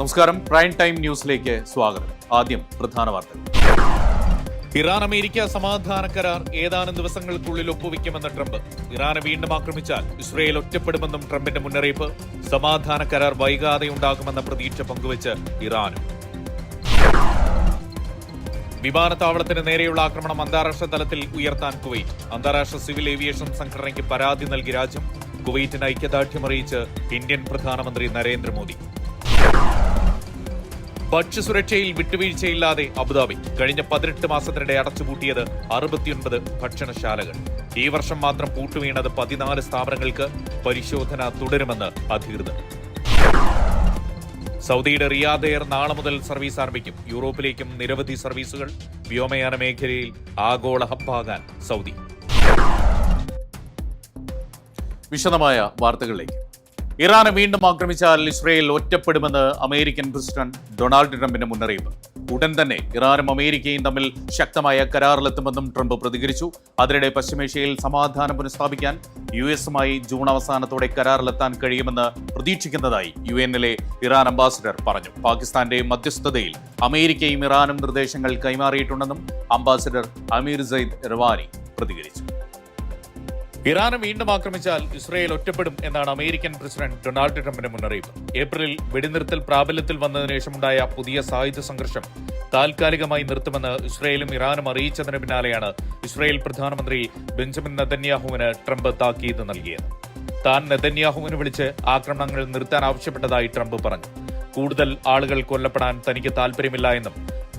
നമസ്കാരം. Prime time ന്യൂസിലേക്ക് സ്വാഗതം. ആദ്യം പ്രധാന വാർത്തകൾ. ഇറാൻ അമേരിക്ക സമാധാന കരാർ ഏതാനും ദിവസങ്ങൾക്കുള്ളിൽ ഒപ്പുവെക്കുമെന്ന് ട്രംപ്. ഇറാനെ വീണ്ടും ആക്രമിച്ചാൽ ഇസ്രയേൽ ഒറ്റപ്പെടുമെന്നും ട്രംപിന്റെ മുന്നറിയിപ്പ്. സമാധാന കരാർ വൈകാതെ ഉണ്ടാകുമെന്ന പ്രതീക്ഷ പങ്കുവച്ച് ഇറാനും. വിമാനത്താവളത്തിന് നേരെയുള്ള ആക്രമണം അന്താരാഷ്ട്ര തലത്തിൽ ഉയർത്താൻ കുവൈറ്റ്. അന്താരാഷ്ട്ര സിവിൽ ഏവിയേഷൻ സംഘടനയ്ക്ക് പരാതി നൽകി രാജ്യം. കുവൈറ്റിന് ഐക്യദാർഢ്യമറിയിച്ച് ഇന്ത്യൻ പ്രധാനമന്ത്രി നരേന്ദ്രമോദി. ഭക്ഷ്യസുരക്ഷയിൽ വിട്ടുവീഴ്ചയില്ലാതെ അബുദാബി. കഴിഞ്ഞ 18 മാസത്തിനിടെ അടച്ചുപൂട്ടിയത് 69 ഭക്ഷണശാലകൾ. ഈ വർഷം മാത്രം പൂട്ടുവീണത് 14 സ്ഥാപനങ്ങൾക്ക്. പരിശോധന തുടരുമെന്ന് അധികൃതർ. സൗദിയുടെ റിയാദ് എയർ നാളെ മുതൽ സർവീസ് ആരംഭിക്കും. യൂറോപ്പിലേക്കും നിരവധി സർവീസുകൾ. വ്യോമയാന മേഖലയിൽ ആഗോള ഹബ്ബാകാൻ സൗദി. വിശദമായ വാർത്തകളിലേക്ക്. ഇറാനെ വീണ്ടും ആക്രമിച്ചാൽ ഇസ്രയേൽ ഒറ്റപ്പെടുമെന്ന് അമേരിക്കൻ പ്രസിഡന്റ് ഡൊണാൾഡ് ട്രംപിന്റെ മുന്നറിയിപ്പ്. ഉടൻ തന്നെ ഇറാനും അമേരിക്കയും തമ്മിൽ ശക്തമായ കരാറിലെത്തുമെന്നും ട്രംപ് പ്രതികരിച്ചു. അതിനിടെ പശ്ചിമേഷ്യയിൽ സമാധാനം പുനഃസ്ഥാപിക്കാൻ യുഎസുമായി ജൂൺ അവസാനത്തോടെ കരാറിലെത്താൻ കഴിയുമെന്ന് പ്രതീക്ഷിക്കുന്നതായി യുഎന്നിലെ ഇറാൻ അംബാസിഡർ പറഞ്ഞു. പാകിസ്ഥാന്റെ മധ്യസ്ഥതയിൽ അമേരിക്കയും ഇറാനും നിർദ്ദേശങ്ങൾ കൈമാറിയിട്ടുണ്ടെന്നും അംബാസിഡർ അമീർ സയ്യിദ് ഇർവാനി പ്രതികരിച്ചു. ഇറാനെ വീണ്ടും ആക്രമിച്ചാൽ ഇസ്രയേൽ ഒറ്റപ്പെടും എന്നാണ് അമേരിക്കൻ പ്രസിഡന്റ് ഡൊണാൾഡ് ട്രംപിന്റെ മുന്നറിയിപ്പ്. ഏപ്രിലിൽ വെടിനിർത്തൽ പ്രാബല്യത്തിൽ വന്നതിനു ശേഷമുണ്ടായ പുതിയ സായുധ സംഘർഷം താൽക്കാലികമായി നിർത്തുമെന്ന് ഇസ്രയേലും ഇറാനും അറിയിച്ചതിന് പിന്നാലെയാണ് ഇസ്രയേൽ പ്രധാനമന്ത്രി ബെഞ്ചമിൻ നെതന്യാഹുവിന് ട്രംപ് താക്കീത് നൽകിയത്. താൻ നെതന്യാഹുവിന് വിളിച്ച് ആക്രമണങ്ങൾ നിർത്താൻ ആവശ്യപ്പെട്ടതായി ട്രംപ് പറഞ്ഞു. കൂടുതൽ ആളുകൾ കൊല്ലപ്പെടാൻ തനിക്ക് താൽപര്യമില്ല എന്നും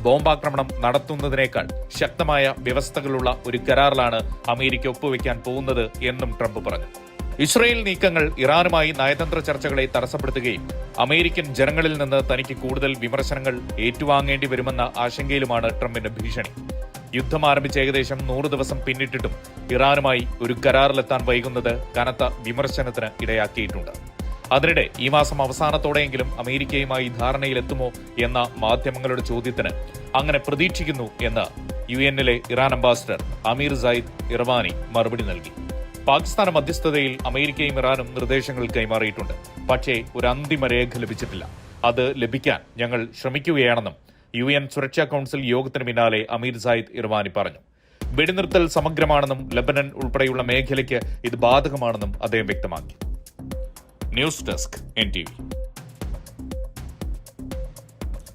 ബോംബാക്രമണം നടത്തുന്നതിനേക്കാൾ ശക്തമായ വ്യവസ്ഥകളുള്ള ഒരു കരാറിലാണ് അമേരിക്ക ഒപ്പുവെക്കാൻ പോകുന്നത് എന്നും ട്രംപ് പറഞ്ഞു. ഇസ്രയേൽ നീക്കങ്ങൾ ഇറാനുമായി നയതന്ത്ര ചർച്ചകളെ തടസ്സപ്പെടുത്തുകയും അമേരിക്കൻ ജനങ്ങളിൽ നിന്ന് തനിക്ക് കൂടുതൽ വിമർശനങ്ങൾ ഏറ്റുവാങ്ങേണ്ടി വരുമെന്ന ആശങ്കയിലുമാണ് ട്രംപിന്റെ ഭീഷണി. യുദ്ധം ആരംഭിച്ച് ഏകദേശം 100 ദിവസം പിന്നിട്ടിട്ടും ഇറാനുമായി ഒരു കരാറിലെത്താൻ വൈകുന്നത് കനത്ത വിമർശനത്തിന് ഇടയാക്കിയിട്ടുണ്ട്. അതിനിടെ ഈ മാസം അവസാനത്തോടെയെങ്കിലും അമേരിക്കയുമായി ധാരണയിലെത്തുമോ എന്ന മാധ്യമങ്ങളുടെ ചോദ്യത്തിന് അങ്ങനെ പ്രതീക്ഷിക്കുന്നു എന്ന് യുഎന്നിലെ ഇറാൻ അംബാസിഡർ അമീർ സയ്യിദ് ഇർവാനി മറുപടി നൽകി. പാകിസ്ഥാൻ മധ്യസ്ഥതയിൽ അമേരിക്കയും ഇറാനും നിർദ്ദേശങ്ങൾ കൈമാറിയിട്ടുണ്ട്. പക്ഷേ ഒരു അന്തിമ രേഖ ലഭിച്ചിട്ടില്ല. അത് ലഭിക്കാൻ ഞങ്ങൾ ശ്രമിക്കുകയാണെന്നും യുഎൻ സുരക്ഷാ കൌൺസിൽ യോഗത്തിന് പിന്നാലെ അമീർ സയ്യിദ് ഇർവാനി പറഞ്ഞു. വെടിനിർത്തൽ സമഗ്രമാണെന്നും ലബനൻ ഉൾപ്പെടെയുള്ള മേഖലയ്ക്ക് ഇത് ബാധകമാണെന്നും അദ്ദേഹം വ്യക്തമാക്കി. News desk NTV.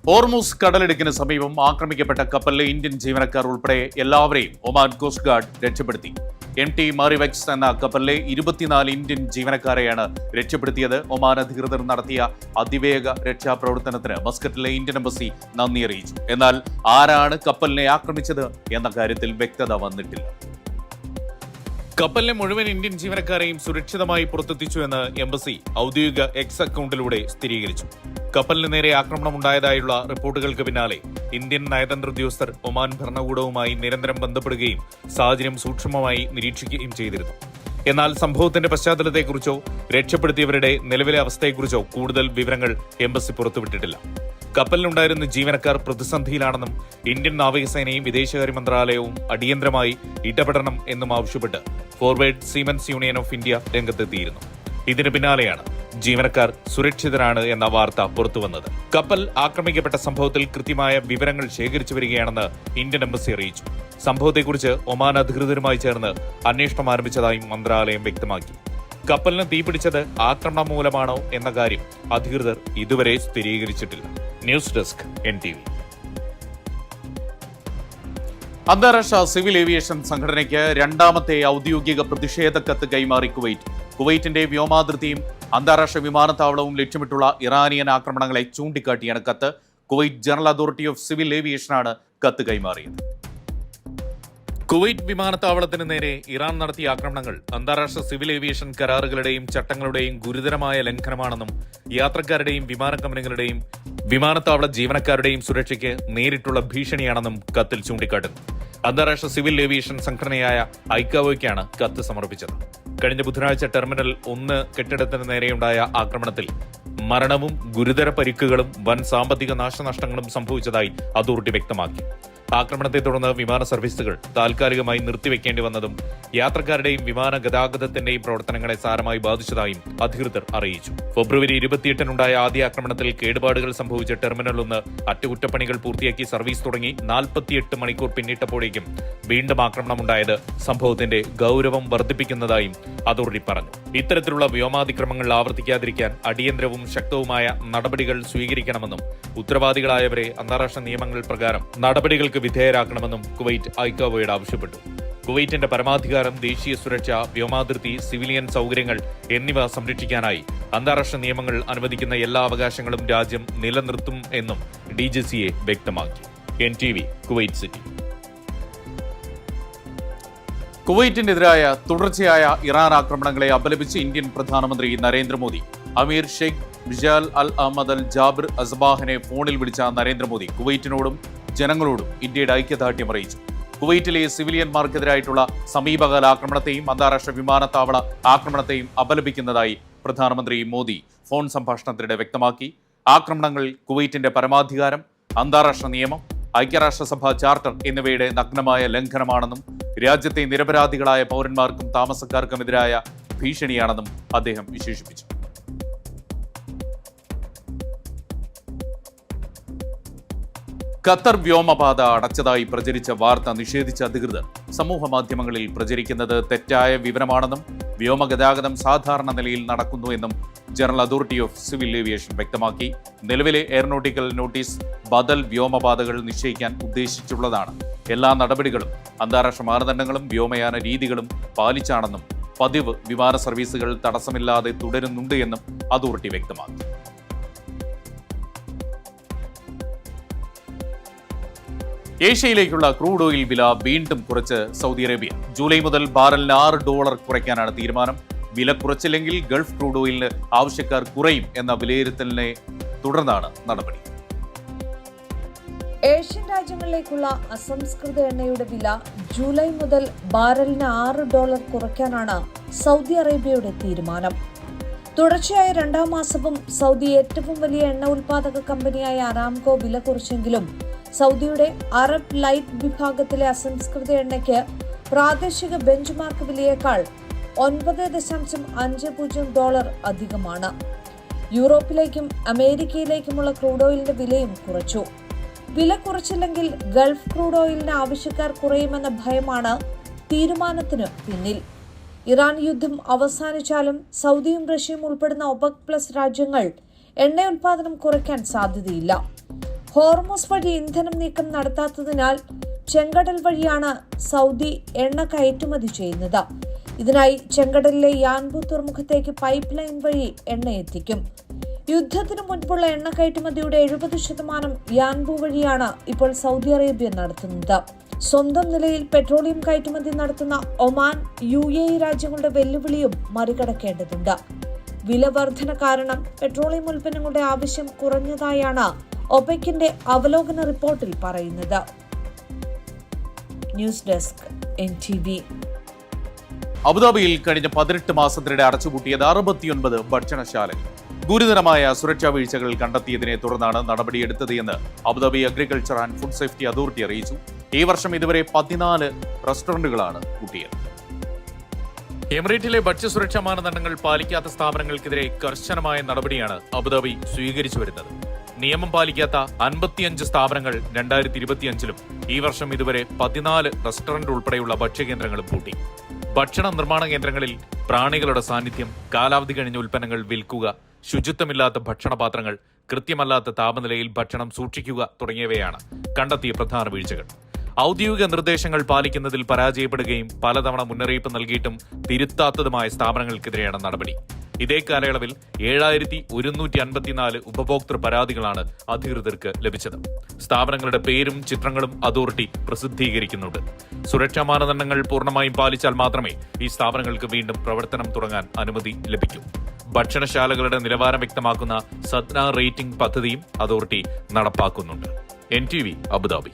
ഹോർമുസ് കടലിടുക്കിന് സമീപം ആക്രമിക്കപ്പെട്ട കപ്പലിലെ ഇന്ത്യൻ ജീവനക്കാർ ഉൾപ്പെടെ എല്ലാവരെയും ഒമാൻ കോസ്റ്റ് ഗാർഡ് രക്ഷപ്പെടുത്തി. MT മാറിവെക്സ് എന്ന കപ്പലിലെ 24 ഇന്ത്യൻ ജീവനക്കാരെയാണ് രക്ഷപ്പെടുത്തിയത്. ഒമാൻ അധികൃതർ നടത്തിയ അതിവേഗ രക്ഷാപ്രവർത്തനത്തിന് മസ്കറ്റിലെ ഇന്ത്യൻ എംബസി നന്ദി അറിയിച്ചു. എന്നാൽ ആരാണ് കപ്പലിനെ ആക്രമിച്ചത് എന്ന കാര്യത്തിൽ വ്യക്തത വന്നിട്ടില്ല. കപ്പലിലെ മുഴുവൻ ഇന്ത്യൻ ജീവനക്കാരെയും സുരക്ഷിതമായി പുറത്തെത്തിച്ചു എന്ന് എംബസി ഔദ്യോഗിക എക്സ് അക്കൌണ്ടിലൂടെ സ്ഥിരീകരിച്ചു. കപ്പലിന് നേരെ ആക്രമണമുണ്ടായതായുള്ള റിപ്പോർട്ടുകൾക്ക് പിന്നാലെ ഇന്ത്യൻ നയതന്ത്ര ഉദ്യോഗസ്ഥർ ഒമാൻ ഭരണകൂടവുമായി നിരന്തരം ബന്ധപ്പെടുകയും സാഹചര്യം സൂക്ഷ്മമായി നിരീക്ഷിക്കുകയും ചെയ്തിരുന്നു. എന്നാൽ സംഭവത്തിന്റെ പശ്ചാത്തലത്തെക്കുറിച്ചോ രക്ഷപ്പെടുത്തിയവരുടെ നിലവിലെ അവസ്ഥയെക്കുറിച്ചോ കൂടുതൽ വിവരങ്ങൾ എംബസി പുറത്തുവിട്ടിട്ടില്ല. കപ്പലിലുണ്ടായിരുന്ന ജീവനക്കാർ പ്രതിസന്ധിയിലാണെന്നും ഇന്ത്യൻ നാവികസേനയും വിദേശകാര്യ മന്ത്രാലയവും അടിയന്തരമായി ഇടപെടണം എന്നും ആവശ്യപ്പെട്ട് forward siemens union of India രംഗത്തെത്തിയിരുന്നു. ഇതിന് പിന്നാലെയാണ് ജീവനക്കാർ സുരക്ഷിതരാണ് എന്ന വാർത്ത പുറത്തുവന്നത്. കപ്പൽ ആക്രമിക്കപ്പെട്ട സംഭവത്തിൽ കൃത്യമായ വിവരങ്ങൾ ശേഖരിച്ചു വരികയാണെന്ന് ഇന്ത്യൻ എംബസി അറിയിച്ചു. സംഭവത്തെക്കുറിച്ച് ഒമാൻ അധികൃതരുമായി ചേർന്ന് അന്വേഷണം ആരംഭിച്ചതായും മന്ത്രാലയം വ്യക്തമാക്കി. കപ്പലിന് തീപിടിച്ചത് ആക്രമണം മൂലമാണോ എന്ന കാര്യം അധികൃതർ ഇതുവരെ സ്ഥിരീകരിച്ചിട്ടില്ല. News desk NTV. അന്താരാഷ്ട്ര സിവിൽ ഏവിയേഷൻ സംഘടനയ്ക്ക് രണ്ടാമത്തെ ഔദ്യോഗിക പ്രതിഷേധ കത്ത് കൈമാറി കുവൈറ്റ്. കുവൈറ്റിന്റെ വ്യോമാതിർത്തിയും അന്താരാഷ്ട്ര വിമാനത്താവളവും ലക്ഷ്യമിട്ടുള്ള ഇറാനിയൻ ആക്രമണങ്ങളെ ചൂണ്ടിക്കാട്ടിയാണ് കത്ത്. Kuwait general authority of civil ഏവിയേഷനാണ് കത്ത് കൈമാറിയത്. കുവൈറ്റ് വിമാനത്താവളത്തിന് നേരെ ഇറാൻ നടത്തിയ ആക്രമണങ്ങൾ അന്താരാഷ്ട്ര സിവിൽ ഏവിയേഷൻ കരാറുകളുടെയും ചട്ടങ്ങളുടെയും ഗുരുതരമായ ലംഘനമാണെന്നും യാത്രക്കാരുടെയും വിമാന കമ്പനികളുടെയും വിമാനത്താവള ജീവനക്കാരുടെയും സുരക്ഷയ്ക്ക് നേരിട്ടുള്ള ഭീഷണിയാണെന്നും കത്തിൽ ചൂണ്ടിക്കാട്ടുന്നു. അന്താരാഷ്ട്ര സിവിൽ ഏവിയേഷൻ സംഘടനയായ ഐക്കാവോയ്ക്കാണ് കത്ത് സമർപ്പിച്ചത്. കഴിഞ്ഞ ബുധനാഴ്ച ടെർമിനൽ 1 കെട്ടിടത്തിന് നേരെയുണ്ടായ ആക്രമണത്തിൽ മരണവും ഗുരുതര പരിക്കുകളും വൻ സാമ്പത്തിക നാശനഷ്ടങ്ങളും സംഭവിച്ചതായി അതോറിറ്റി വ്യക്തമാക്കി. ആക്രമണത്തെ തുടർന്ന് വിമാന സർവീസുകൾ താൽക്കാലികമായി നിർത്തിവെക്കേണ്ടി വന്നതും യാത്രക്കാരുടെയും വിമാന ഗതാഗതത്തിന്റെയും പ്രവർത്തനങ്ങളെ സാരമായി ബാധിച്ചതായും അധികൃതർ അറിയിച്ചു. ഫെബ്രുവരി 28-നുണ്ടായ ആദ്യ ആക്രമണത്തിൽ കേടുപാടുകൾ സംഭവിച്ച ടെർമിനൽ 1 അറ്റകുറ്റപ്പണികൾ പൂർത്തിയാക്കി സർവീസ് തുടങ്ങി 48 മണിക്കൂർ പിന്നിട്ടപ്പോഴേക്കും വീണ്ടും ആക്രമണമുണ്ടായത് സംഭവത്തിന്റെ ഗൌരവം വർദ്ധിപ്പിക്കുന്നതായും അതോറിറ്റി പറഞ്ഞു. ഇത്തരത്തിലുള്ള വ്യോമാതിക്രമങ്ങൾ ആവർത്തിക്കാതിരിക്കാൻ അടിയന്തരവും ശക്തവുമായ നടപടികൾ സ്വീകരിക്കണമെന്നും ഉത്തരവാദികളായവരെ അന്താരാഷ്ട്ര നിയമങ്ങൾ പ്രകാരം നടപടികൾക്ക് വിധേയരാക്കണമെന്നും കുവൈറ്റ് ഐക്യവേഡ് ആവശ്യപ്പെട്ടു. കുവൈറ്റിന്റെ പരമാധികാരം, ദേശീയ സുരക്ഷ, വ്യോമാതിർത്തി, സിവിലിയൻ സൗകര്യങ്ങൾ എന്നിവ സംരക്ഷിക്കാനായി അന്താരാഷ്ട്ര നിയമങ്ങൾ അനുവദിക്കുന്ന എല്ലാ അവകാശങ്ങളും രാജ്യം നിലനിർത്തും എന്നും DGCA വ്യക്തമാക്കി. NTV Kuwait city. കുവൈറ്റിനെതിരായ തുടർച്ചയായ ഇറാൻ ആക്രമണങ്ങളെ അപലപിച്ച് ഇന്ത്യൻ പ്രധാനമന്ത്രി നരേന്ദ്രമോദി. അമീർ ഷെയ്ഖ് ബിജാൽ അൽ അഹമ്മദ് അൽ ജാബിർ അസ്ബാഹിനെ ഫോണിൽ വിളിച്ച നരേന്ദ്രമോദി കുവൈറ്റിനോടും ജനങ്ങളോടും ഇന്ത്യയുടെ ഐക്യദാർഢ്യം അറിയിച്ചു. കുവൈറ്റിലെ സിവിലിയന്മാർക്കെതിരായിട്ടുള്ള സമീപകാല ആക്രമണത്തെയും അന്താരാഷ്ട്ര വിമാനത്താവള ആക്രമണത്തെയും അപലപിക്കുന്നതായി പ്രധാനമന്ത്രി മോദി ഫോൺ സംഭാഷണത്തിനിടെ വ്യക്തമാക്കി. ആക്രമണങ്ങൾ കുവൈറ്റിന്റെ പരമാധികാരം, അന്താരാഷ്ട്ര നിയമം, ഐക്യരാഷ്ട്രസഭ ചാർട്ടർ എന്നിവയുടെ നഗ്നമായ ലംഘനമാണെന്നും രാജ്യത്തെ നിരപരാധികളായ പൗരന്മാർക്കും താമസക്കാർക്കുമെതിരായ ഭീഷണിയാണെന്നും അദ്ദേഹം വിശേഷിപ്പിച്ചു. ഖത്തർ വ്യോമപാത അടച്ചതായി പ്രചരിച്ച വാർത്ത നിഷേധിച്ച അധികൃതർ സമൂഹ മാധ്യമങ്ങളിൽ പ്രചരിക്കുന്നത് തെറ്റായ വിവരമാണെന്നും വ്യോമഗതാഗതം സാധാരണ നിലയിൽ നടക്കുന്നു എന്നും general authority of civil aviation വ്യക്തമാക്കി. നിലവിലെ എയറോനോട്ടിക്കൽ നോട്ടീസ് ബദൽ വ്യോമപാതകൾ നിശ്ചയിക്കാൻ ഉദ്ദേശിച്ചുള്ളതാണ്. എല്ലാ നടപടികളും അന്താരാഷ്ട്ര മാനദണ്ഡങ്ങളും വ്യോമയാന രീതികളും പാലിച്ചാണെന്നും പതിവ് വിമാന സർവീസുകൾ തടസ്സമില്ലാതെ തുടരുന്നുണ്ട് എന്നും അതോറിറ്റി വ്യക്തമാക്കി. ഏഷ്യയിലേക്കുള്ള ക്രൂഡ് ഓയിൽ വില വീണ്ടും കുറച്ച് സൗദി അറേബ്യ. ജൂലൈ മുതൽ ബാരലിന് $6 കുറയ്ക്കാനാണ് തീരുമാനം. വില കുറച്ചില്ലെങ്കിൽ ഗൾഫ് ക്രൂഡ് ഓയിലിന് ആവശ്യക്കാർ കുറയും എന്ന വിലയിരുത്തലിനെ തുടർന്നാണ് നടപടി. ഏഷ്യൻ രാജ്യങ്ങളിലേക്കുള്ള അസംസ്കൃത എണ്ണയുടെ വില ജൂലൈ മുതൽ ബാരലിന് $6 കുറയ്ക്കാനാണ് സൗദി അറേബ്യയുടെ തീരുമാനം. തുടർച്ചയായ 2ാം മാസവും സൗദി ഏറ്റവും വലിയ എണ്ണ ഉൽപാദക കമ്പനിയായ അരാംകോ വില കുറച്ചെങ്കിലും സൗദിയുടെ അറബ് ലൈറ്റ് വിഭാഗത്തിലെ അസംസ്കൃത എണ്ണയ്ക്ക് പ്രാദേശിക ബെഞ്ച് മാർക്ക് വിലയേക്കാൾ $9.50 അധികമാണ്. യൂറോപ്പിലേക്കും അമേരിക്കയിലേക്കുമുള്ള ക്രൂഡ് ഓയിലിന്റെ വിലയും കുറച്ചു. വില കുറച്ചില്ലെങ്കിൽ ഗൾഫ് ക്രൂഡ് ഓയിലിന് ആവശ്യക്കാർ കുറയുമെന്ന ഭയമാണ് തീരുമാനത്തിന് പിന്നിൽ. ഇറാൻ യുദ്ധം അവസാനിച്ചാലും സൗദിയും റഷ്യയും ഉൾപ്പെടുന്ന OPEC+ രാജ്യങ്ങൾ എണ്ണ ഉൽപാദനം കുറയ്ക്കാൻ സാധ്യതയില്ല. ഹോർമോസ് വഴി ഇന്ധനം നീക്കം നടത്താത്തതിനാൽ ചെങ്കടൽ വഴിയാണ് സൗദി എണ്ണ കയറ്റുമതി ചെയ്യുന്നത്. ഇതിനായി ചെങ്കടലിലെ യാൻബു തുറമുഖത്തേക്ക് പൈപ്പ് ലൈൻ വഴി എണ്ണ എത്തിക്കും. യുദ്ധത്തിനു മുൻപുള്ള എണ്ണ കയറ്റുമതിയുടെ 70% യാൻബു വഴിയാണ് ഇപ്പോൾ സൗദി അറേബ്യ നടത്തുന്നത്. സ്വന്തം നിലയിൽ പെട്രോളിയം കയറ്റുമതി നടത്തുന്ന ഒമാൻ, UAE രാജ്യങ്ങളുടെ വെല്ലുവിളിയും മറികടക്കേണ്ടതുണ്ട്. വില വർധന കാരണം പെട്രോളിയം ഉൽപ്പന്നങ്ങളുടെ ആവശ്യം കുറഞ്ഞതായാണ് ഒപെക്കിന്റെ അവലോകന റിപ്പോർട്ടിൽ പറയുന്നത്. News desk NTV. അബുദാബിയിൽ കഴിഞ്ഞ 18 മാസത്തിനിടെ അടച്ചുപൂട്ടിയത് 69 ഭക്ഷണശാലകൾ. ഗുരുതരമായ സുരക്ഷാ വീഴ്ചകൾ കണ്ടെത്തിയതിനെ തുടർന്നാണ് നടപടിയെടുത്തത് എന്ന് Abu Dhabi agriculture and food safety authority അറിയിച്ചു. ഈ വർഷം ഇതുവരെ 14 റെസ്റ്റോറന്റുകളാണ് പൂട്ടിയത്. എമിറേറ്റിലെ ഭക്ഷ്യസുരക്ഷാ മാനദണ്ഡങ്ങൾ പാലിക്കാത്ത സ്ഥാപനങ്ങൾക്കെതിരെ കർശനമായ നടപടിയാണ് അബുദാബി സ്വീകരിച്ചു വരുന്നത്. നിയമം പാലിക്കാത്ത 55 സ്ഥാപനങ്ങൾ 2025-ലും ഈ വർഷം ഇതുവരെ 14 റെസ്റ്റോറന്റ് ഉൾപ്പെടെയുള്ള ഭക്ഷ്യകേന്ദ്രങ്ങളും പൂട്ടി. ഭക്ഷണ നിർമ്മാണ കേന്ദ്രങ്ങളിൽ പ്രാണികളുടെ സാന്നിധ്യം, കാലാവധി കഴിഞ്ഞ ഉൽപ്പന്നങ്ങൾ വിൽക്കുക, ശുചിത്വമില്ലാത്ത ഭക്ഷണപാത്രങ്ങൾ, കൃത്യമല്ലാത്ത താപനിലയിൽ ഭക്ഷണം സൂക്ഷിക്കുക തുടങ്ങിയവയാണ് കണ്ടെത്തിയ പ്രധാന വീഴ്ചകൾ. ഔദ്യോഗിക നിർദ്ദേശങ്ങൾ പാലിക്കുന്നതിൽ പരാജയപ്പെടുകയും പലതവണ മുന്നറിയിപ്പ് നൽകിയിട്ടും തിരുത്താത്തതുമായ സ്ഥാപനങ്ങൾക്കെതിരെയാണ് നടപടി. ഇതേ കാലയളവിൽ 7154 ഉപഭോക്തൃ പരാതികളാണ് അധികൃതർക്ക് ലഭിച്ചത്. സ്ഥാപനങ്ങളുടെ പേരും ചിത്രങ്ങളും അതോറിറ്റി പ്രസിദ്ധീകരിക്കുന്നുണ്ട്. സുരക്ഷാ മാനദണ്ഡങ്ങൾ പൂർണ്ണമായും പാലിച്ചാൽ മാത്രമേ ഈ സ്ഥാപനങ്ങൾക്ക് വീണ്ടും പ്രവർത്തനം തുടങ്ങാൻ അനുമതി ലഭിക്കൂ. ഭക്ഷണശാലകളുടെ നിലവാരം വ്യക്തമാക്കുന്ന സദ്ന റേറ്റിംഗ് പദ്ധതിയും അതോറിറ്റി നടപ്പാക്കുന്നുണ്ട്. NTV Abu Dhabi.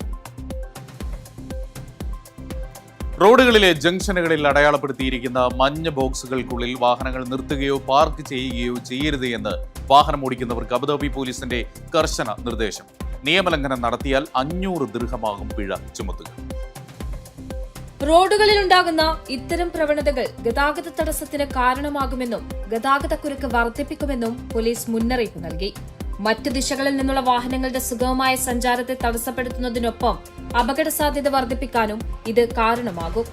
റോഡുകളിലെ ജംഗ്ഷനുകളിൽ അടയാളപ്പെടുത്തിയിരിക്കുന്ന മഞ്ഞ ബോക്സുകൾക്കുള്ളിൽ വാഹനങ്ങൾ നിർത്തുകയോ പാർക്ക് ചെയ്യുകയോ ചെയ്യരുത് എന്ന് വാഹനം ഓടിക്കുന്നവർക്ക് അബുദാബി പോലീസിന്റെ കർശന നിർദ്ദേശം. നിയമലംഘനം നടത്തിയാൽ 500 ദിർഹമാകും പിഴ ചുമത്തുക. റോഡുകളിലുണ്ടാകുന്ന ഇത്തരം പ്രവണതകൾ ഗതാഗത തടസ്സത്തിന് കാരണമാകുമെന്നും ഗതാഗതക്കുരുക്ക് വർദ്ധിപ്പിക്കുമെന്നും പോലീസ് മുന്നറിയിപ്പ് നൽകി. മറ്റ് ദിശകളിൽ നിന്നുള്ള വാഹനങ്ങളുടെ സുഗമമായ സഞ്ചാരത്തെ തടസ്സപ്പെടുത്തുന്നതിനൊപ്പം അപകട സാധ്യത വർദ്ധിപ്പിക്കാനും ഇത് കാരണമാകും.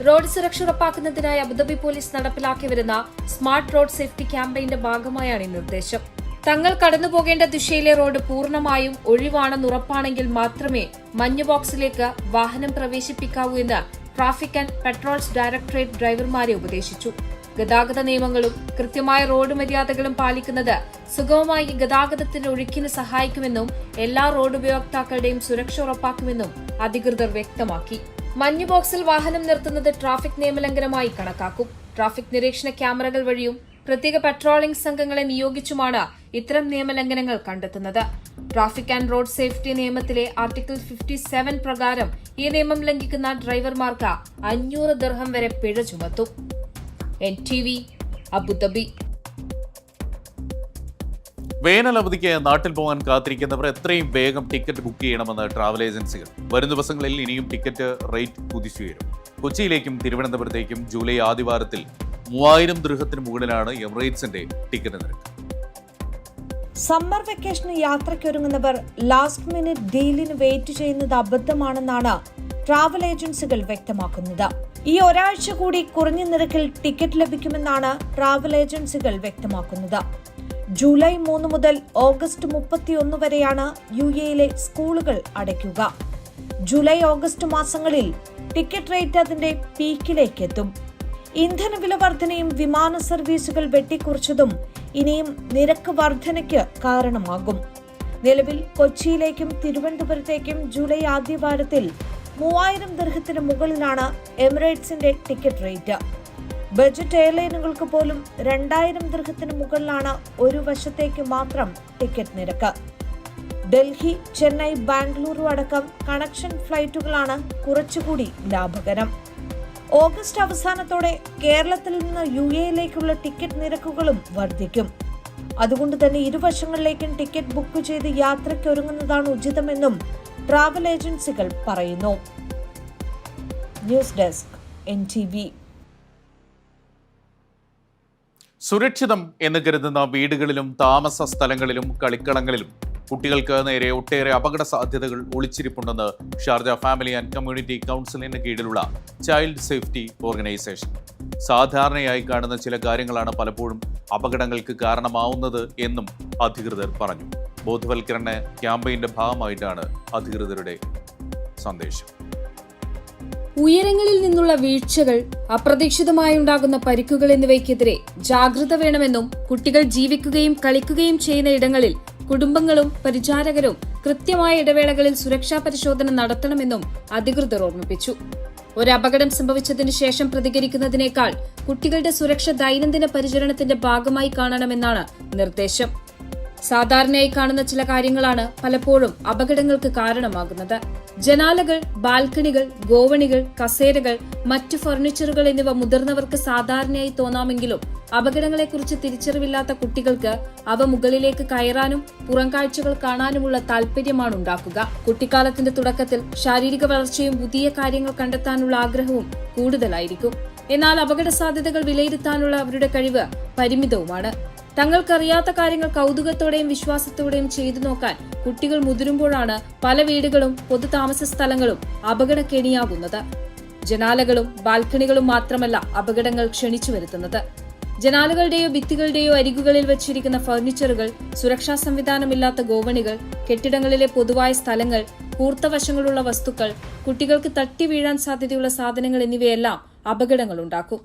റോഡ് സുരക്ഷ ഉറപ്പാക്കുന്നതിനായി അബുദാബി പോലീസ് നടപ്പിലാക്കി വരുന്ന സ്മാർട്ട് റോഡ് സേഫ്റ്റി ക്യാമ്പയിന്റെ ഭാഗമായാണ് ഈ നിർദ്ദേശം. തങ്ങൾ കടന്നുപോകേണ്ട ദിശയിലെ റോഡ് പൂർണ്ണമായും ഒഴിവാണെന്ന് ഉറപ്പാണെങ്കിൽ മാത്രമേ മഞ്ഞ ബോക്സിലേക്ക് വാഹനം പ്രവേശിപ്പിക്കാവൂ എന്ന് ട്രാഫിക് ആൻഡ് പെട്രോൾസ് ഡയറക്ടറേറ്റ് ഡ്രൈവർമാരെ ഉപദേശിച്ചു. ഗതാഗത നിയമങ്ങളും കൃത്യമായ റോഡ് മര്യാദകളും പാലിക്കുന്നത് സുഗമമായി ഗതാഗതത്തിന്റെ ഒഴുക്കിന് സഹായിക്കുമെന്നും എല്ലാ റോഡ് ഉപയോക്താക്കളുടെയും സുരക്ഷ ഉറപ്പാക്കുമെന്നും അധികൃതർ വ്യക്തമാക്കി. മഞ്ഞ ബോക്സിൽ വാഹനം നിർത്തുന്നത് ട്രാഫിക് നിയമലംഘനമായി കണക്കാക്കും. ട്രാഫിക് നിരീക്ഷണ ക്യാമറകൾ വഴിയും പ്രത്യേക പെട്രോളിംഗ് സംഘങ്ങളെ നിയോഗിച്ചുമാണ് ഇത്തരം നിയമലംഘനങ്ങൾ കണ്ടെത്തുന്നത്. ട്രാഫിക് ആൻഡ് റോഡ് സേഫ്റ്റി നിയമത്തിലെ ആർട്ടിക്കിൾ 57 പ്രകാരം ഈ നിയമം ലംഘിക്കുന്ന ഡ്രൈവർമാർക്ക് 500 ദിർഹം വരെ പിഴ ചുമത്തും. NTV Abu Dhabi. വേനൽ അവധിക്ക് നാട്ടിൽ പോകാൻ കാത്തിരിക്കുന്നവർ എത്രയും വേഗം ടിക്കറ്റ് ബുക്ക് ചെയ്യണമെന്ന് ട്രാവൽ ഏജൻസികൾ. വരും ദിവസങ്ങളിൽ ഇനിയും ടിക്കറ്റ് റേറ്റ് കുതിച്ചുയരും. കൊച്ചിയിലേക്കും തിരുവനന്തപുരത്തേക്കും ജൂലൈ ആദ്യവാരത്തിൽ 3000 ദിർഹത്തിന് മുകളിലാണ് എമിറേറ്റ്സിന്റെ ടിക്കറ്റ് നിരക്ക്. സമ്മർ വെക്കേഷന് യാത്രയ്ക്കൊരുങ്ങുന്നവർ ലാസ്റ്റ് മിനിറ്റ് ഡീലിന് വെയിറ്റ് ചെയ്യുന്നത് അബദ്ധമാണെന്നാണ് ട്രാവൽ ഏജൻസികൾ വ്യക്തമാക്കുന്നത്. ഈ ഒരാഴ്ച കൂടി കുറഞ്ഞ നിരക്കിൽ ടിക്കറ്റ് ലഭിക്കുമെന്നാണ് ട്രാവൽ ഏജൻസികൾ വ്യക്തമാക്കുന്നത്. ജൂലൈ 3 മുതൽ ഓഗസ്റ്റ് 31 വരെയാണ് UAE സ്കൂളുകൾ അടയ്ക്കുക. ജൂലൈ ഓഗസ്റ്റ് മാസങ്ങളിൽ ടിക്കറ്റ് റേറ്റ് അതിന്റെ പീക്കിലേക്ക് എത്തും. ഇന്ധന വില വർധനയും വിമാന സർവീസുകൾ വെട്ടിക്കുറച്ചതും ഇനിയും നിരക്ക് വർധനയ്ക്ക് കാരണമാകും. നിലവിൽ കൊച്ചിയിലേക്കും തിരുവനന്തപുരത്തേക്കും ജൂലൈ ആദ്യവാരത്തിൽ 3000 ദിർഹത്തിന് മുകളിലാണ് എമിറേറ്റ്സിന്റെ ടിക്കറ്റ് റേറ്റ്. ബജറ്റ് എയർലൈനുകൾക്ക് പോലും 2000 ദിർഹത്തിന് മുകളിലാണ് ഒരു വശത്തേക്ക് മാത്രം ടിക്കറ്റ് നിരക്ക്. ഡൽഹി, ചെന്നൈ, ബാംഗ്ലൂരു അടക്കം കണക്ഷൻ ഫ്ലൈറ്റുകളാണ് കുറച്ചുകൂടി ലാഭകരം. ഓഗസ്റ്റ് അവസാനത്തോടെ കേരളത്തിൽ നിന്ന് UAE ടിക്കറ്റ് നിരക്കുകളും വർദ്ധിക്കും. അതുകൊണ്ട് തന്നെ ഇരുവശങ്ങളിലേക്കും ടിക്കറ്റ് ബുക്ക് ചെയ്ത് യാത്രയ്ക്കൊരുങ്ങുന്നതാണ് ഉചിതമെന്നും ട്രാവൽ ഏജൻസികൾ പറയുന്നു. News desk NTV. സുരക്ഷിതം എന്ന് കരുതുന്ന വീടുകളിലും താമസ സ്ഥലങ്ങളിലും കളിക്കളങ്ങളിലും കുട്ടികൾക്ക് നേരെ ഒട്ടേറെ അപകട സാധ്യതകൾ ഒളിച്ചിരിപ്പുണ്ടെന്ന് ഷാർജ ഫാമിലി ആൻഡ് കമ്മ്യൂണിറ്റി കൗൺസിലിന് കീഴിലുള്ള ചൈൽഡ് സേഫ്റ്റി ഓർഗനൈസേഷൻ. സാധാരണയായി കാണുന്ന ചില കാര്യങ്ങളാണ് പലപ്പോഴും അപകടങ്ങൾക്ക് കാരണമാവുന്നത് എന്നും അധികൃതർ പറഞ്ഞു. ബോധവൽക്കരണ ക്യാമ്പയിന്റെ ഭാഗമായിട്ടാണ് അധികൃതരുടെ സന്ദേശം. ഉയരങ്ങളിൽ നിന്നുള്ള വീഴ്ചകൾ, അപ്രതീക്ഷിതമായി ഉണ്ടാകുന്ന പരിക്കുകൾ എന്നിവയ്ക്കെതിരെ ജാഗ്രത വേണമെന്നും കുട്ടികൾ ജീവിക്കുകയും കളിക്കുകയും ചെയ്യുന്ന ഇടങ്ങളിൽ കുടുംബങ്ങളും പരിചാരകരും കൃത്യമായ ഇടവേളകളിൽ സുരക്ഷാ പരിശോധന നടത്തണമെന്നും അധികൃതർ ഓർമ്മിപ്പിച്ചു. ഒരു അപകടം സംഭവിച്ചതിനു ശേഷം പ്രതികരിക്കുന്നതിനേക്കാൾ കുട്ടികളുടെ സുരക്ഷ ദൈനംദിന പരിചരണത്തിന്റെ ഭാഗമായി കാണണമെന്നാണ് നിർദ്ദേശം. സാധാരണയായി കാണുന്ന ചില കാര്യങ്ങളാണ് പലപ്പോഴും അപകടങ്ങൾക്ക് കാരണമാകുന്നത്. ജനാലകൾ, ബാൽക്കണികൾ, ഗോവണികൾ, കസേരകൾ, മറ്റു ഫർണിച്ചറുകൾ എന്നിവ മുതിർന്നവർക്ക് സാധാരണയായി തോന്നാമെങ്കിലും അപകടങ്ങളെക്കുറിച്ച് തിരിച്ചറിവില്ലാത്ത കുട്ടികൾക്ക് അവ മുകളിലേക്ക് കയറാനും പുറംകാഴ്ചകൾ കാണാനുമുള്ള താൽപര്യമാണ് ഉണ്ടാക്കുക. കുട്ടിക്കാലത്തിന്റെ തുടക്കത്തിൽ ശാരീരിക വളർച്ചയും പുതിയ കാര്യങ്ങൾ കണ്ടെത്താനുള്ള ആഗ്രഹവും കൂടുതലായിരിക്കും. എന്നാൽ അപകട സാധ്യതകൾ വിലയിരുത്താനുള്ള അവരുടെ കഴിവ് പരിമിതവുമാണ്. തങ്ങൾക്കറിയാത്ത കാര്യങ്ങൾ കൗതുകത്തോടെയും വിശ്വാസത്തോടെയും ചെയ്തു നോക്കാൻ കുട്ടികൾ മുതിരുമ്പോഴാണ് പല വീടുകളും പൊതുതാമസ സ്ഥലങ്ങളും അപകടക്കെണിയാകുന്നത്. ജനാലകളും ബാൽക്കണികളും മാത്രമല്ല അപകടങ്ങൾ ക്ഷണിച്ചു വരുത്തുന്നത്. ജനാലകളുടെയോ ഭിത്തികളുടെയോ അരികുകളിൽ വെച്ചിരിക്കുന്ന ഫർണിച്ചറുകൾ, സുരക്ഷാ സംവിധാനമില്ലാത്ത ഗോവണികൾ, കെട്ടിടങ്ങളിലെ പൊതുവായ സ്ഥലങ്ങൾ, കൂർത്ത വശങ്ങളുള്ള വസ്തുക്കൾ, കുട്ടികൾക്ക് തട്ടി വീഴാൻ സാധ്യതയുള്ള സാധനങ്ങൾ എന്നിവയെല്ലാം അപകടങ്ങൾ ഉണ്ടാക്കും.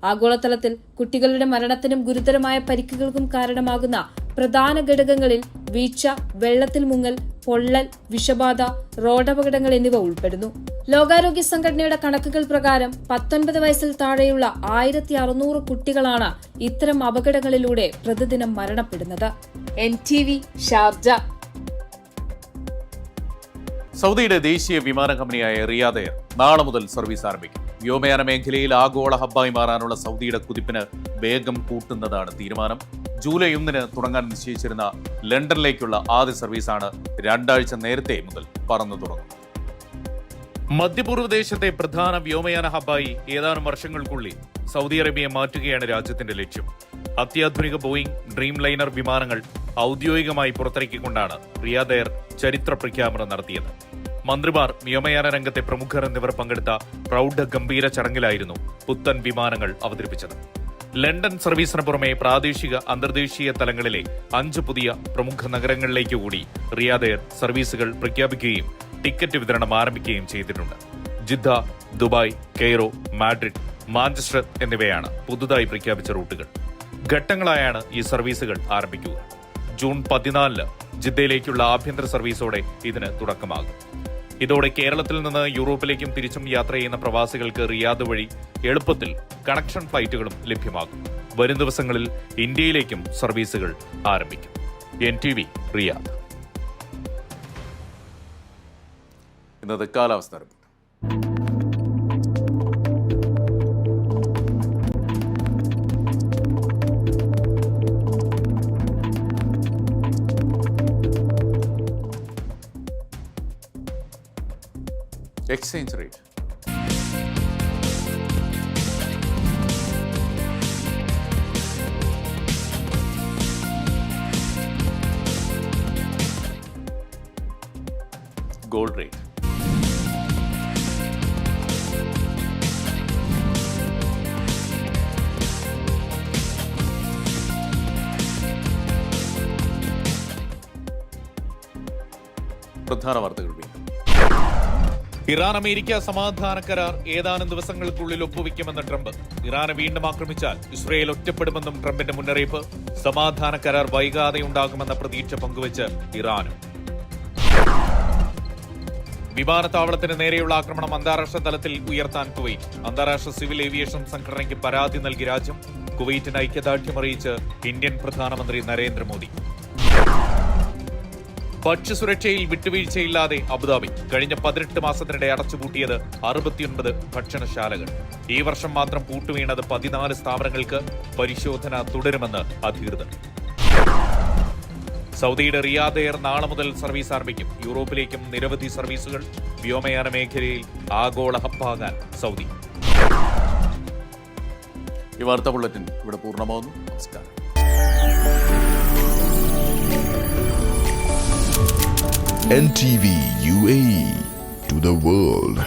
ആഗോളതലത്തിൽ കുട്ടികളുടെ മരണത്തിനും ഗുരുതരമായ പരിക്കുകൾക്കും കാരണമാകുന്ന പ്രധാന ഘടകങ്ങളിൽ വീഴ്ച, വെള്ളത്തിൽ മുങ്ങൽ, പൊള്ളൽ, വിഷബാധ, റോഡപകടങ്ങൾ എന്നിവ ഉൾപ്പെടുന്നു. ലോകാരോഗ്യ സംഘടനയുടെ കണക്കുകൾ പ്രകാരം 19 വയസ്സിൽ താഴെയുള്ള 1600 കുട്ടികളാണ് ഇത്തരം അപകടങ്ങളിലൂടെ പ്രതിദിനം മരണപ്പെടുന്നത്. NTV Sharjah. സൗദിയുടെ ദേശീയ വിമാന കമ്പനിയായ റിയാദ് എയർ നാളെ മുതൽ സർവീസ് ആരംഭിക്കും. വ്യോമയാന മേഖലയിൽ ആഗോള ഹബ്ബായി മാറാനുള്ള സൗദിയുടെ കുതിപ്പിന് വേഗം കൂട്ടുന്നതാണ് തീരുമാനം. ജൂലൈ 1 തുടങ്ങാൻ നിശ്ചയിച്ചിരുന്ന ലണ്ടനിലേക്കുള്ള ആദ്യ സർവീസാണ് 2 ആഴ്ച നേരത്തെ മുതൽ പറന്നു തുടങ്ങുന്നത്. മധ്യപൂർവ്വ ദേശത്തെ പ്രധാന വ്യോമയാന ഹബ്ബായി ഏതാനും വർഷങ്ങൾക്കുള്ളിൽ സൗദി അറേബ്യയെ മാറ്റുകയാണ് രാജ്യത്തിന്റെ ലക്ഷ്യം. അത്യാധുനിക ബോയിംഗ് ഡ്രീം ലൈനർ വിമാനങ്ങൾ ഔദ്യോഗികമായി പുറത്തിറക്കിക്കൊണ്ടാണ് റിയാദ് എയർ ചരിത്ര പ്രഖ്യാപനം നടത്തിയത്. മന്ത്രിമാർ, വ്യോമയാന രംഗത്തെ പ്രമുഖർ എന്നിവർ പങ്കെടുത്ത പ്രൗഢ ഗംഭീര ചടങ്ങിലായിരുന്നു പുത്തൻ വിമാനങ്ങൾ അവതരിപ്പിച്ചത്. ലണ്ടൻ സർവീസിന് പുറമെ പ്രാദേശിക അന്തർദേശീയ തലങ്ങളിലെ 5 പുതിയ പ്രമുഖ നഗരങ്ങളിലേക്ക് കൂടി റിയാദ് എയർ സർവീസുകൾ പ്രഖ്യാപിക്കുകയും ടിക്കറ്റ് വിതരണം ആരംഭിക്കുകയും ചെയ്തിട്ടുണ്ട്. Jeddah, Dubai, Cairo, Madrid, Manchester എന്നിവയാണ് പുതുതായി പ്രഖ്യാപിച്ച റൂട്ടുകൾ. ഘട്ടങ്ങളായാണ് ഈ സർവീസുകൾ ആരംഭിക്കുക. ജൂൺ 14 ജിദ്ദയിലേക്കുള്ള ആഭ്യന്തര സർവീസോടെ ഇതിന് തുടക്കമാകും. ഇതോടെ കേരളത്തിൽ നിന്ന് യൂറോപ്പിലേക്കും തിരിച്ചും യാത്ര ചെയ്യുന്ന പ്രവാസികൾക്ക് റിയാദ് വഴി എളുപ്പത്തിൽ കണക്ഷൻ ഫ്ലൈറ്റുകളും ലഭ്യമാകും. വരും ദിവസങ്ങളിൽ ഇന്ത്യയിലേക്കും സർവീസുകൾ ആരംഭിക്കും. NTV Riyadh. ഇന്നത്തെ കാലാവസ്ഥ report. Exchange rate. Gold rate. പ്രധാന വാർത്തകൾ വീണ്ടും. ഇറാൻ അമേരിക്ക സമാധാന കരാർ ഏതാനും ദിവസങ്ങൾക്കുള്ളിൽ ഒപ്പുവെക്കുമെന്ന് ട്രംപ്. ഇറാനെ വീണ്ടും ആക്രമിച്ചാൽ ഇസ്രയേൽ ഒറ്റപ്പെടുമെന്നും ട്രംപിന്റെ മുന്നറിയിപ്പ്. സമാധാന കരാർ വൈകാതെ ഉണ്ടാകുമെന്ന പ്രതീക്ഷ പങ്കുവച്ച് ഇറാനും. വിമാനത്താവളത്തിന് നേരെയുള്ള ആക്രമണം അന്താരാഷ്ട്ര തലത്തിൽ ഉയർത്താൻ കുവൈറ്റ്. അന്താരാഷ്ട്ര സിവിൽ ഏവിയേഷൻ സംഘടനയ്ക്ക് പരാതി നൽകി രാജ്യം. കുവൈറ്റിന് ഐക്യദാർഢ്യം അറിയിച്ച് ഇന്ത്യൻ പ്രധാനമന്ത്രി നരേന്ദ്രമോദി. ഭക്ഷ്യസുരക്ഷയിൽ വിട്ടുവീഴ്ചയില്ലാതെ അബുദാബി. കഴിഞ്ഞ 18 മാസത്തിനിടെ അടച്ചുപൂട്ടിയത് 69 ഭക്ഷണശാലകൾ. ഈ വർഷം മാത്രം പൂട്ടുവീണത് 14 സ്ഥാപനങ്ങൾക്ക്. പരിശോധന തുടരുമെന്ന് അധികൃതർ. സൗദിയുടെ റിയാദ് എയർ നാളെ മുതൽ സർവീസ് ആരംഭിക്കും. യൂറോപ്പിലേക്കും നിരവധി സർവീസുകൾ. വ്യോമയാന മേഖലയിൽ ആഗോള ഹബ്ബാകാൻ സൗദി. ഈ വാർത്താ ബുള്ളറ്റിൻ ഇവിടെ പൂർണ്ണമാകുന്നു. നമസ്കാരം. NTV UAE to the world.